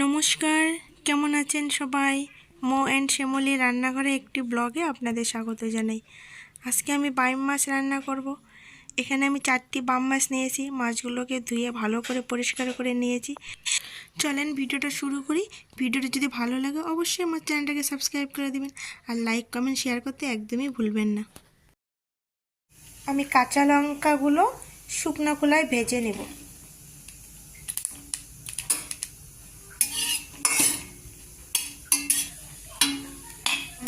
নমস্কার, কেমন আছেন সবাই? মো অ্যান্ড শ্যামলী রান্নাঘরে একটি ব্লগে আপনাদের স্বাগত জানাই। আজকে আমি বাইম মাছ রান্না করব। এখানে আমি 4টি বাম মাছ নিয়েছি। মাছগুলোকে ধুয়ে ভালো করে পরিষ্কার করে নিয়েছি। চলেন ভিডিওটা শুরু করি। ভিডিওটা যদি ভালো লাগে অবশ্যই আমার চ্যানেলটাকে সাবস্ক্রাইব করে দেবেন আর লাইক কমেন্ট শেয়ার করতে একদমই ভুলবেন না। আমি কাঁচা লঙ্কাগুলো শুকনো খোলায় ভেজে নেব।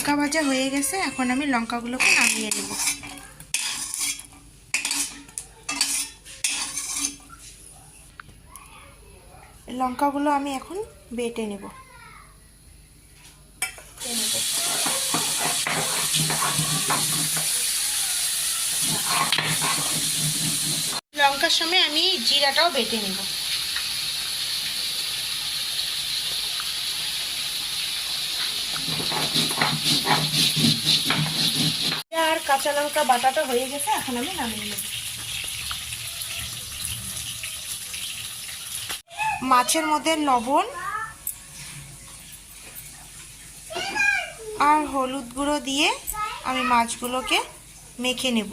লঙ্কা ভাজা হয়ে গেছে, এখন আমি লঙ্কাগুলোকে নামিয়ে নেব। লঙ্কাগুলো আমি এখন বেটে নেব। লঙ্কার সময় আমি জিরাটাও বেটে নেব। আর কাঁচা লঙ্কা বাটাটা হয়ে গেছে, এখন আমি নামিয়ে নেব। মাছের মধ্যে লবণ আর হলুদ গুঁড়ো দিয়ে আমি মাছগুলোকে মেখে নেব।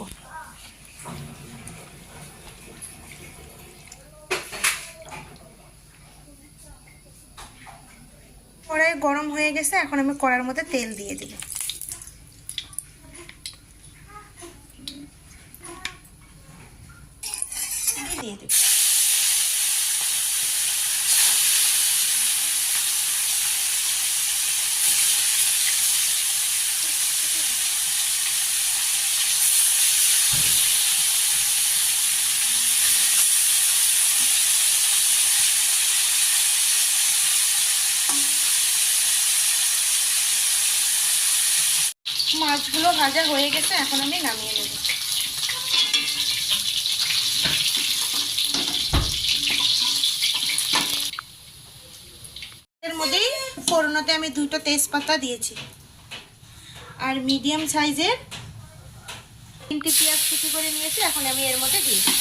কড়াই গরম হয়ে গেছে, এখন আমি কড়াইয়ের মধ্যে তেল দিয়ে দেব। দিয়ে দেব। মাছগুলো ভাজা হয়ে গেছে, এখন আমি নামিয়ে নেব। এর মধ্যেই ফোড়নতে আমি 2টা তেজপাতা দিয়েছি আর মিডিয়াম সাইজের 3টি পেঁয়াজ কুচি করে নিয়েছি, এখন আমি এর মধ্যে দিয়ে দিই।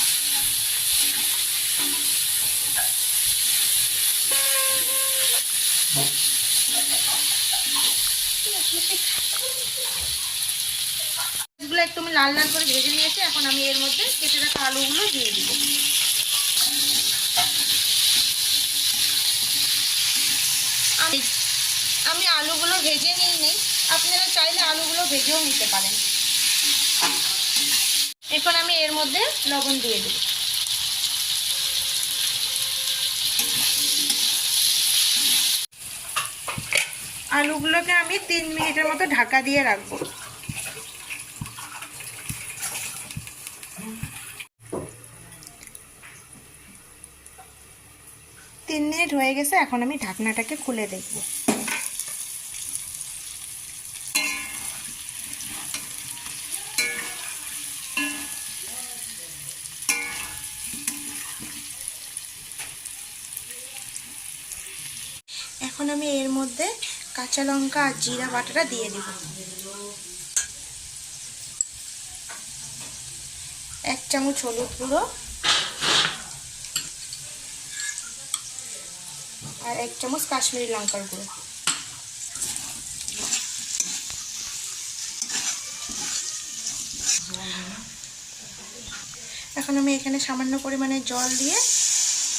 এগুলো একটু আমি লাল লাল করে ভেজে নিয়েছি, এখন আমি এর মধ্যে কেটে রাখা আলুগুলো দিয়ে দিব। আমি আলুগুলো ভেজে নিইনি, আপনারা চাইলে আলুগুলো ভেজেও নিতে পারেন। এখন আমি এর মধ্যে লবণ দিয়ে দেব। আলুগুলোকে আমি 3 মিনিটের মতো ঢাকা দিয়ে রাখবো। 3 মিনিট হয়ে গেছে, এখন আমি ঢাকনাটাকে খুলে দেখব। এখন আমি এর মধ্যে কাঁচা লঙ্কা আর জিরা বাটাটা দিয়ে দিব। 1 চামচ হলুদ গুঁড়ো আর 1 চামচ কাশ্মীরি লঙ্কার গুঁড়ো। এখন আমি এখানে সামান্য পরিমাণে জল দিয়ে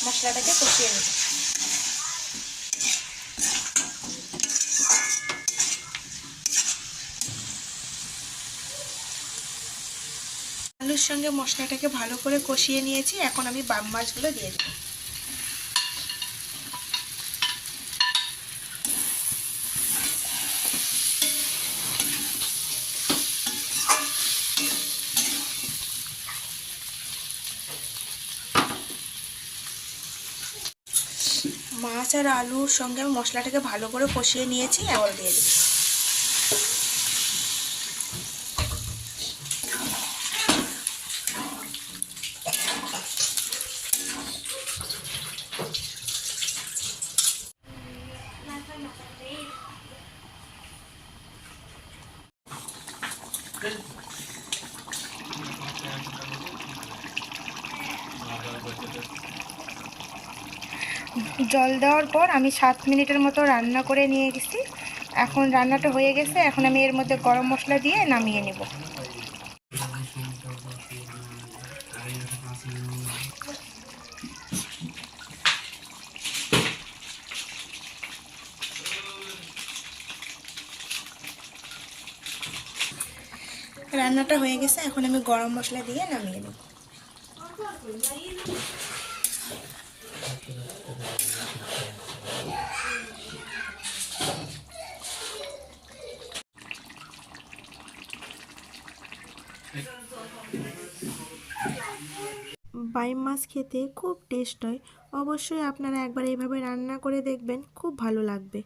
মশলাটাকে কষিয়ে নেব। আলুর সঙ্গে মশলাটাকে ভালো করে কষিয়ে নিয়েছি, এখন আমি বাম মাছগুলো দিয়ে দেব। মাছ আর আলুর সঙ্গে আমি মশলাটাকে ভালো করে কষিয়ে নিয়েছি, জল দিয়ে দেব। জল দেওয়ার পর আমি 7 মিনিটের মতো রান্না করে নিয়ে গেছি। এখন রান্নাটা হয়ে গেছে, এখন আমি এর মধ্যে গরম মশলা দিয়ে নামিয়ে নেব। রান্নাটা হয়ে গেছে, এখন আমি গরম মশলা দিয়ে নামিয়ে নেব। বাইম মাছ খেতে খুব টেস্ট হয়, অবশ্যই আপনারা একবার এইভাবে রান্না করে দেখবেন, খুব ভালো লাগবে।